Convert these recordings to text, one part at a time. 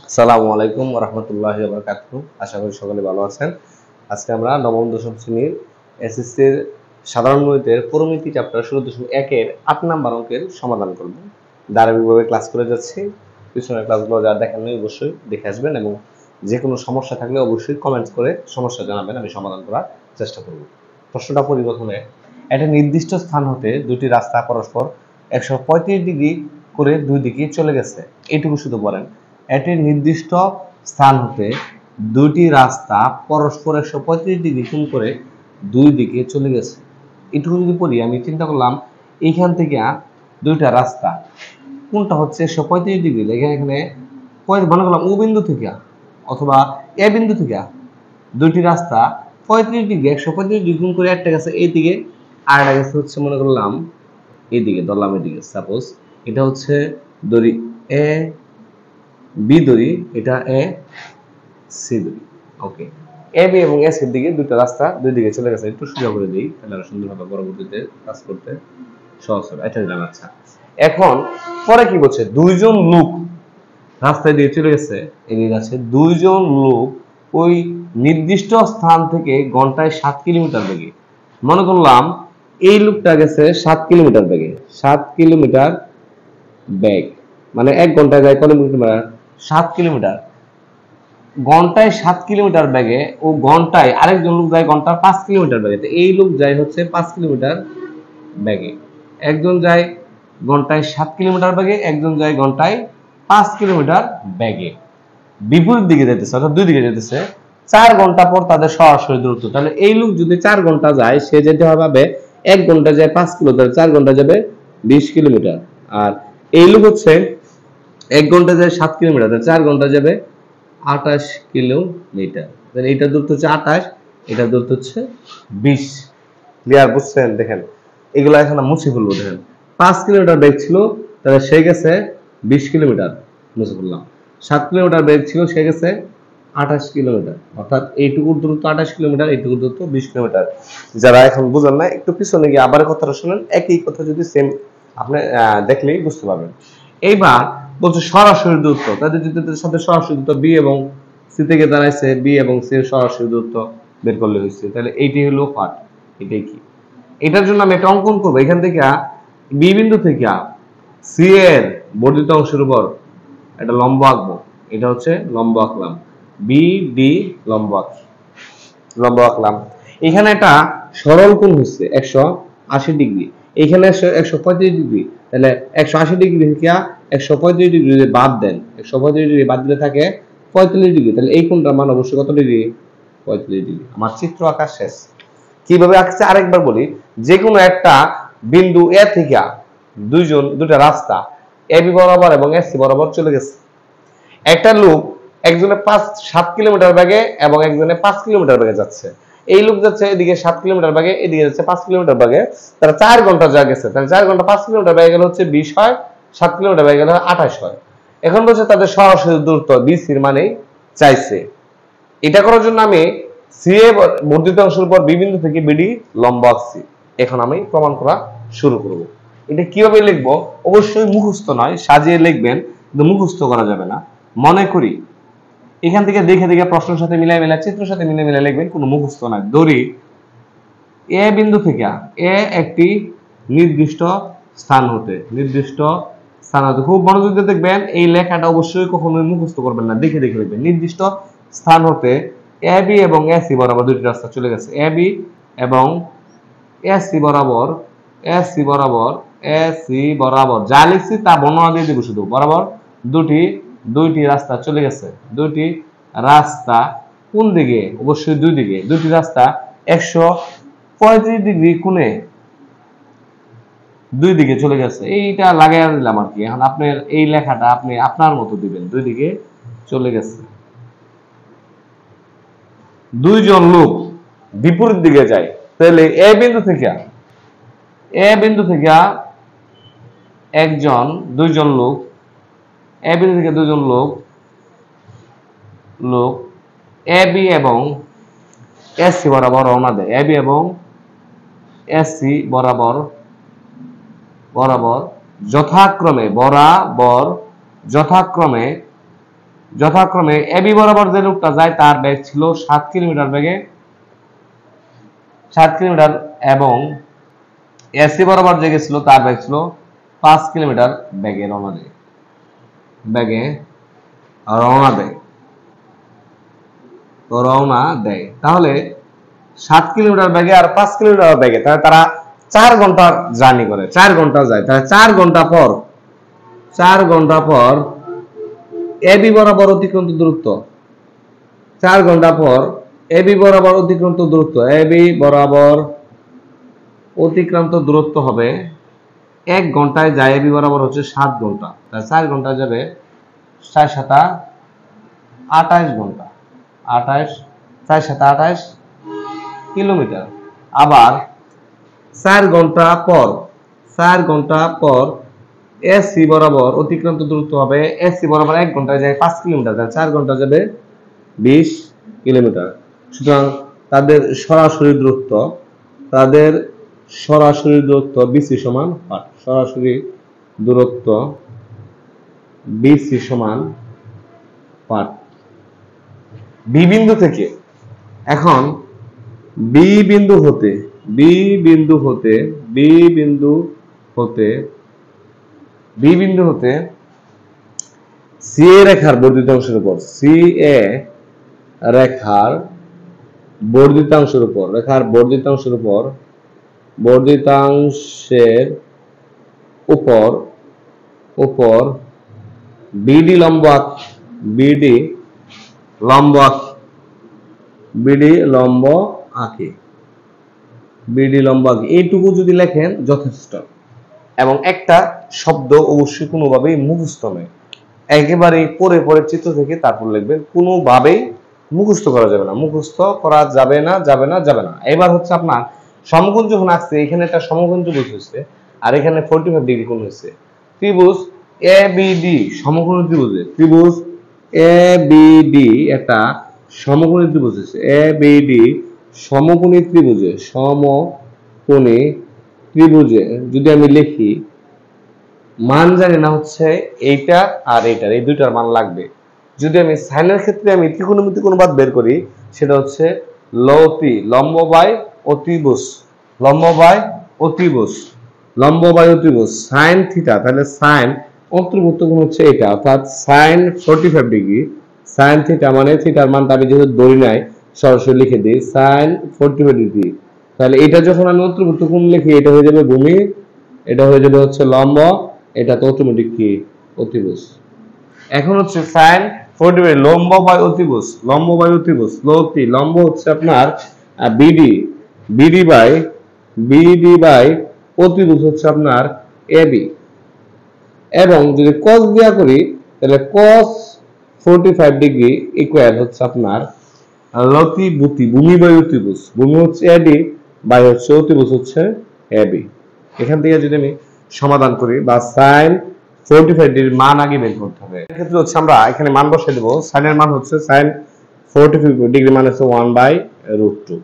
আসসালামু আলাইকুম ওয়া রাহমাতুল্লাহি ওয়া বারাকাতুহু। আশা করি সকলে ভালো আছেন। আজকে আমরা নবম দশম শ্রেণীর এসএসসির সাধারণ গণিতের পরিমিতি চ্যাপ্টার ১৬.১ এর ৮ নাম্বার অঙ্কের সমাধান করব। ধারাবাহিকভাবে ক্লাস করে যাচ্ছি। পিছনের ক্লাসগুলো যারা দেখেন নাই অবশ্যই দেখে আসবেন এবং যে কোনো সমস্যা থাকলে অবশ্যই কমেন্টস করে সমস্যা জানাবেন, আমি সমাধান করার চেষ্টা করব। প্রশ্নটা পড়ি প্রথমে। একটা নির্দিষ্ট স্থান হতে দুটি রাস্তা পরস্পর ১৩৫ ডিগ্রি করে দুই দিকে চলে গেছে। এইটুকু শুধু বলেন। একটি নির্দিষ্ট স্থান হতে দুটি রাস্তা পরস্পর ১৩৫ ডিগ্রি কোণ করে দুই দিকে চলে গেছে। এটুকু যদি পড়ি, আমি চিন্তা করলাম এইখান থেকে দুইটা রাস্তা, কোনটা হচ্ছে ১৩৫ ডিগ্রি, এখানে মনে করলাম ও বিন্দু থেকে অথবা এ বিন্দু থেকে দুইটি রাস্তা ৩৫ ডিগ্রি ১৩৫ ডিগ্রি কোণ করে একটা গেছে এইদিকে, আর একটা গেছে হচ্ছে মনে করলাম এইদিকে, ধরলাম এদিকে। সাপোজ এটা হচ্ছে দড়ি এ বি দড়ি, এটা এ সি দড়ি। ওকে, এ বি এবং এ সির দিকে দুটো রাস্তা দুই দিকে চলে গেছে। একটু সোজা করে দিই, তাহলে আরো সুন্দরভাবে পরবর্তীতে কাজ করতে সহজ হবে। এটা দিলাম। আচ্ছা, এখন পরে কি বলছে, দুইজন লোক রাস্তায় দিয়ে চলে গেছে। এদিকে আছে দুইজন লোক ওই নির্দিষ্ট স্থান থেকে ঘন্টায় ৭ কিলোমিটার বেগে। মনে করলাম এই লোকটা গেছে ৭ কিলোমিটার বেগে, ৭ কিলোমিটার বেগ, মানে ১ ঘন্টায় যায় কত কিলোমিটার? ৭ কিলোমিটার। ঘন্টায় ৭ কিলোমিটার বেগে ও ঘন্টায় আরেকজন লোক যায় ঘন্টায় ৫ কিলোমিটার বেগে। এই লোক যায় হচ্ছে ৫ কিলোমিটার বেগে। একজন যায় ঘন্টায় ৭ কিলোমিটার বেগে, একজন যায় ঘন্টায় ৫ কিলোমিটার বেগে। বিপরীত দিকে যেতেছে, অর্থাৎ দুই দিকে যেতেছে। ৪ ঘন্টা পর তাদের সরাসরি দূরত্ব। তাহলে এই লোক যদি ৪ ঘন্টা যায়, সে যেতে হবে ১ ঘন্টা যায় ৫ কিলোমিটার, ৪ ঘন্টা যাবে ২০ কিলোমিটার। আর এই লোক হচ্ছে ১ ঘন্টা যায় ৭ কিলোমিটার, ৪ ঘন্টা যাবে ২৮ কিলোমিটার। এইটা দূরত্ব হচ্ছে ২৮, এটা দূরত্ব হচ্ছে ২০। ক্লিয়ার? বুঝছেন? দেখেন এগুলো এখন মুছে ফেলবো। দেখেন ৫ কিলোমিটার বেগ ছিল, তাহলে সে গেছে ২০ কিলোমিটার, মুছে ফেললাম। ৭ কিলোমিটার বেগ ছিল, সে গেছে ২৮ কিলোমিটার। অর্থাৎ এইটুকুর দূরত্ব ২৮ কিলোমিটার, এইটুকুর দূরত্ব ২০ কিলোমিটার। যারা এখন বুঝেন না, একটু পিছনে গিয়ে আবার কথাটা শুনেন, একই কথা যদি সেম আপনি দেখলেই বুঝতে পারবেন। এইবার বলছে সরাসরি দূরত্ব, তাদের যদি তাদের সাথে সরাসরি দূরত্ব বি এবং সি থেকে দাঁড়াইছে, বি এবং সি এর সরাসরি দূরত্ব বের করলে হয়েছে। তাহলে এইটাই হলো পার্ট। এটাই কি, এটার জন্য আমি একটা অঙ্কন করবো। এখান থেকে বি বিন্দু থেকে সি এর বর্ধিত অংশের উপর একটা লম্ব আঁকবো। এটা হচ্ছে লম্ব আঁকলাম, বি ডি লম্ব আঁকলাম। এখানে একটা সরল কোণ হচ্ছে ১৮০ ডিগ্রি, এখানে ১৩৫ ডিগ্রি। তাহলে ১৮০ ডিগ্রি থেকে ১৩৫ ডিগ্রি যদি বাদ দেন, ১৩৫ ডিগ্রি বাদ দিলে থাকে ৪৫ ডিগ্রি। তাহলে এই কোণটার মান অবশ্যই কত ডিগ্রি? ৪৫ ডিগ্রি। আমার চিত্র আঁকা শেষ। কিভাবে আঁকছে আরেকবার বলি। যে কোনো একটা বিন্দু এ থেকে দুটা রাস্তা এ বি বরাবর এবং এস সি বরাবর চলে গেছে। একটা লোক, একজনে ৭ কিলোমিটার বেগে এবং একজনে ৫ কিলোমিটার বেগে যাচ্ছে। এই লোক যাচ্ছে এদিকে ৭ কিলোমিটার বেগে, এদিকে যাচ্ছে ৫ কিলোমিটার বেগে। তারা ৪ ঘন্টা যা গেছে, তাহলে ৪ ঘন্টা ৫ কিলোমিটার বেগে গেলে হচ্ছে ২০ হয়, ৭ কিলোমিটার বেগে গেলে ২৮ হয়। এখন বলছে তাদের সরাসরি দূরত্ব বিসির মানেই চাইছে। এটা করার জন্য আমি সি এ বর্ধিত অংশের উপর বি বিন্দু থেকে বিডি লম্ব আঁকছি। এখন আমি প্রমাণ করা শুরু করব। এটা কিভাবে লিখবো? অবশ্যই মুখস্থ নয়, সাজিয়ে লিখবেন, কিন্তু মুখস্থ করা যাবে না। মনে করি এখান থেকে দেখে দেখে প্রশ্নের সাথে মিলাই মিলাই, চিত্রের সাথে মিলাই মিলাই লিখবেন, কোনো মুখস্থ নয়। ধরি এ বিন্দু থেকে এ একটি নির্দিষ্ট স্থান হতে খুব মনোযোগ দিয়ে দেখবেন। এই লেখাটা অবশ্যই কখনোই মুখস্থ করবেন না, দেখে দেখে লিখবেন। নির্দিষ্ট স্থান হতে এ বি এবং এ সি বরাবর দুটি রাস্তা চলে গেছে। এ বি এবং এ সি বরাবর যা লিখছি তা বর্ণনা দিয়ে দিব, শুধু বরাবর দুইটি রাস্তা চলে গেছে। দুইটি রাস্তা কোন দিকে? অবশ্যই দুই দিকে। দুইটি রাস্তা ১৩৫ ডিগ্রি কোণে দুই দিকে চলে গেছে। এইটা লাগাই দিলাম আর কি। এখন আপনার এই লেখাটা আপনি আপনার মতো দিবেন। দুই দিকে চলে গেছে। দুইজন লোক বিপরীত দিকে যায়। তাহলে এ বিন্দু থেকে দুইজন লোক এ বি এবং এস সি বরাবর রওনা দেয়। এ বি এবং এস সি বরাবর যথাক্রমে যথাক্রমে এবি বরাবর যে লোকটা যায় তার বেগ ছিল 7 কিলোমিটার বেগে, 7 কিলোমিটার, এবং এসি বরাবর যে গেছিল তার বেগ ছিল 5 কিলোমিটার বেগে রওনা দেয়, রওনা দেয়। তাহলে 7 কিলোমিটার বেগে আর 5 কিলোমিটার বেগে, তাহলে তারা 4 ঘন্টা জার্নি করে, 4 ঘন্টা যায়। তাহলে 4 ঘন্টা পর এবি বরাবর অতিক্রান্ত দূরত্ব, 4 ঘন্টা পর এবি বরাবর অতিক্রান্ত দূরত্ব, এবি বরাবর অতিক্রান্ত দূরত্ব হবে 1 ঘন্টায় যায়, এবি বরাবর হচ্ছে 7 ঘন্টা, তাহলে 4 ঘন্টা যাবে 4 7 28 ঘন্টা, 4 7 28 কিলোমিটার। আবার 4 ঘন্টা পর এসি বরাবর অতিক্রান্ত দূরত্ব হবে, এসি বরাবর 1 ঘন্টায় যায় 5 কিলোমিটার, তাহলে 4 ঘন্টা যাবে 20 কিলোমিটার। সুতরাং তাদের সরাসরি দূরত্ব বিসি সমান 8, সরাসরি দূরত্ব বিসি সমান 8। বি বিন্দু থেকে এখন বি বিন্দু হতে সি এ রেখার বর্ধিতাংশের উপর, রেখার বর্ধিতাংশের উপর বিডি লম্ব আঁকি, এইটুকু যদি লেখেন যথেষ্ট। এবং একটা শব্দ অবশ্যই কোনোভাবেই মুখস্থ নয়, একেবারে পরে চিত্র থেকে তারপর লিখবেন, কোনোভাবেই মুখস্থ করা যাবে না। এবার হচ্ছে আপনার সমকোণ যখন আসছে, এখানে একটা সমকোণ ত্রিভুজ হয়েছে আর এখানে 45 ডিগ্রি কোণ হয়েছে। ত্রিভুজ এবিডি সমকোণী একটা সমকোণী ত্রিভুজ হয়েছে, এবিডি সমকোণী ত্রিভুজে যদি আমি লিখি, মান জানি না হচ্ছে এইটা আর এইটার, এই দুইটার মান লাগবে। যদি আমি সাইনের ক্ষেত্রে আমি ত্রিকোণমিতিক অনুপাত বের করি, সেটা হচ্ছে লম্ব বাই অতিভুজ সাইন থিটা। তাহলে সাইন অন্তর্ভুক্ত কোণ হচ্ছে এটা, অর্থাৎ সাইন 45 ডিগ্রি, সাইন থিটা মানে থিটার মানটা আমি যেহেতু ধরি নাই সরাসরি লিখে দিই সাইন 45 ডিগ্রি। তাহলে এটা যখন আমি অন্তর্ভুক্ত কোণ লিখি, এটা হয়ে যাবে ভূমি, এটা হয়ে যাবে হচ্ছে লম্ব, এটা তো অটোমেটিক কি অতিভুজ। এখন হচ্ছে সাইন 45 লম্ব বাই অতিভুজ, লম্ব হচ্ছে আপনার বিডি বাই অতিভুজ হচ্ছে আপনার এবি। এবং যদি cos দিয়া করি, তাহলে cos 45 ডিগ্রি ইকুয়াল হচ্ছে আপনার ভূমি বাই অতিভুজ, ভূমি হচ্ছে এডি বাই হচ্ছে অতিভুজ হচ্ছে এবি। এখান থেকে যদি আমি সমাধান করি, বা সাইন 45 ডিগ্রির মান আগে বের করতে হবে। এক্ষেত্রে হচ্ছে আমরা এখানে মান বসিয়ে দেব, সাইনের মান হচ্ছে সাইন 45 ডিগ্রি মান হচ্ছে 1/√2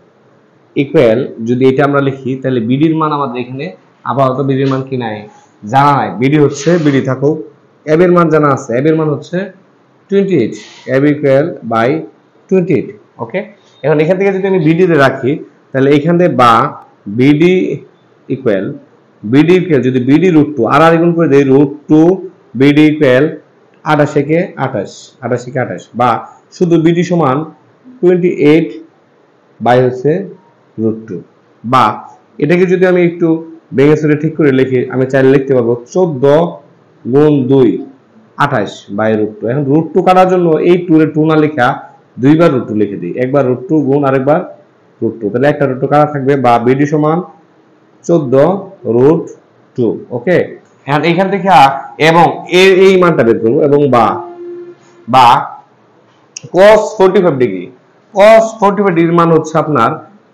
ইকুয়াল, যদি এটা আমরা লিখি তাহলে বিডির মান আমাদের এখানে আপাতত বিডির মান কি নাই, জানা নাই। বিডি থাকুক, এবির মান জানা আছে, এবির মান হচ্ছে 28, এবি ইকুয়াল বাই 28। ওকে, এখন এখান থেকে যদি আমি বিডি তে রাখি, তাহলে এখান থেকে বা বিডি ইকুয়াল যদি বিডি √2 আর গুণ করে দেই √2 বিডি ইকুয়াল 28 কে 28 বা শুধু বিডি সমান 28 বাই হচ্ছে √2, বা এটাকে যদি আমি একটু ভেঙে চুরে ঠিক করে লিখি, আমি চাইলে লিখতে পারবো 14 গুণ 2 28 বাই √2। এখন √2 কাটার জন্য এই 2 এর 2 না লেখা দুইবার √2 লিখে দিই, একবার √2 গুণ আরেকবার √2, তাহলে একটা √2 কাটা থাকবে, বা বিডি সমান 14√2। ওকে, এখন এখান থেকে এবং এই মানটা বের করব, এবং বা cos 45 ডিগ্রি, cos 45 ডিগ্রির মান হচ্ছে আপনার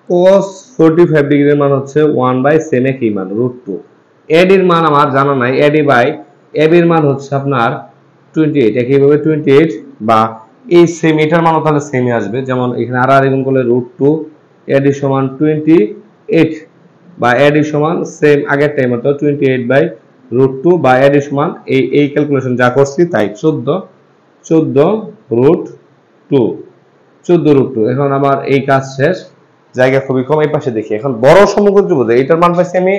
cos 45 ডিগ্রির মান হচ্ছে 1/sec এই মান √2। এডির মান আমার জানা নাই, এবির মান হচ্ছে আপনার 28, একইভাবে 28 বা এই সেম, এটার মানও তাহলে সেমই আসবে, যেমন এখানে আর গুণ করলে √2 এডি সমান 28, বা এডি সমান সেম আগের টাইম মতো 28/√2, বা এডি সমান এই ক্যালকুলেশন যা করছি তাই 14 14√2, 14√2। এখন আমার এই কাজ শেষ, জায়গা খুবই কম, এই পাশে দেখি। এখন বড় সমকোণ ত্রিভুজ, এটার মান পাইছি আমি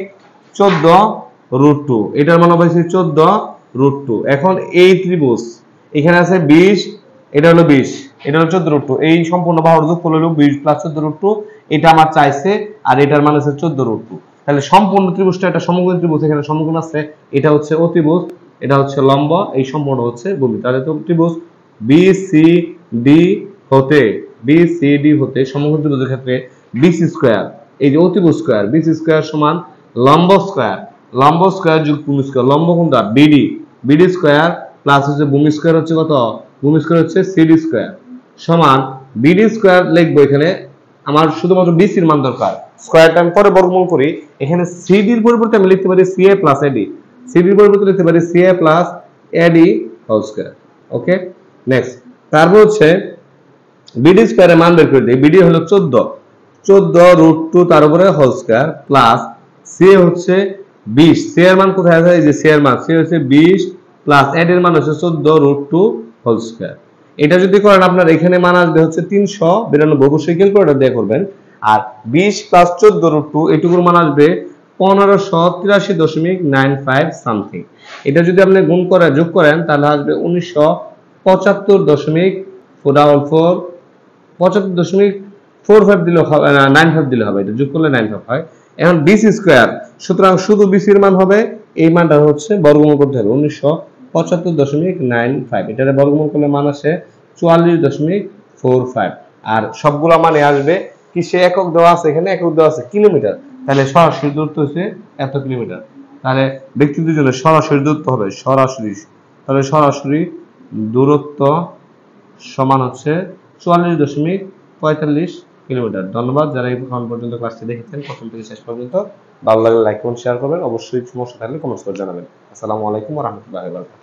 14√2, এটার মান পাইছি 14√2। এখন এই ত্রিভুজ এখানে আছে 20, এটা হলো 20, এটা হলো 14√2, এই সম্পূর্ণ বাহুর যোগফল হলো 20 + 14√2, এটা আমার চাইছে, আর এটার মান হচ্ছে 14√2। তাহলে সম্পূর্ণ ত্রিভুজটা একটা সমকোণ ত্রিভুজ, এখানে সমকোণ আছে, এটা হচ্ছে অতিভুজ, এটা হচ্ছে লম্ব, এই সম্পূর্ণ হচ্ছে ভূমি। তাহলে তো ত্রিভুজ BCD হতে, BCD হতে সমকোণ ত্রিভুজের ক্ষেত্রে BC স্কয়ার, এই যে অতিভুজ স্কয়ার, BC স্কয়ার সমান লম্ব স্কয়ার, লম্ব স্কয়ার যোগ ভূমি স্কয়ার, লম্ব কোনটা BD, BD স্কয়ার প্লাস হচ্ছে ভূমি স্কয়ার হচ্ছে কত, ভূমি স্কয়ার হচ্ছে CD স্কয়ার, সমান BD স্কয়ার লিখবো। এখানে আমার শুধুমাত্র BC এর মান দরকার, স্কয়ারটা আমি পরে বর্গমূল করি। এখানে CD এর পরিবর্তে আমি লিখতে পারি CA + AD, CD এর পরিবর্তে লিখতে পারি CA + AD হোল স্কয়ার। ওকে, নেক্সট। তারপর হচ্ছে BD স্কয়ারের মান বের করে দিই। BD হলো 14√2 তার উপরে হোল স্কয়ার প্লাস CA হচ্ছে 20, CA এর মান কোথায় আছে, এই যে CA এর মান, CA হচ্ছে 20 প্লাস AD এর মান হচ্ছে 14√2 হোল স্কয়ার। এটা যদি করেন আপনার এখানে মান আসবে হচ্ছে 392, অবশ্যই ক্যালকুলেটর দিয়ে করবেন। আর 20 + 14√2 এটুকুর মান আসবে 1583.95 সামথিং। এটা যদি আপনি গুণ করে যোগ করেন তাহলে আসবে 1975.444, 75.45 দিলে হবে না, 95 দিলে হবে, এটা যোগ করলে 95 হয়। এখন BC স্কয়ার, সুতরাং শুধু BC এর মান হবে, এই মানটা হচ্ছে বর্গমূল করতে হবে 1975.95, এটারে বর্গমূল করলে মান আসে 44.45। আর সবগুলো মানে আসবে কিসে, একক দেওয়া আছে, এখানে একক দেওয়া আছে কিলোমিটার, তাহলে সরাসরি দূরত্ব হচ্ছে এত কিলোমিটার। তাহলে ব্যক্তি দুজনের সরাসরি দূরত্ব হবে সরাসরি, তাহলে সরাসরি দূরত্ব সমান হচ্ছে 44.45 কিলোমিটার। ধন্যবাদ যারা এই পর্যন্ত ক্লাসটি দেখেছেন প্রথম থেকে শেষ পর্যন্ত। ভালো লাগলে লাইক করুন, শেয়ার করবেন, অবশ্যই সমস্যা থাকলে কমেন্টস করে জানাবেন। আসসালামু আলাইকুম ওয়া রাহমাতুল্লাহি ওয়া বারাকাতুহু।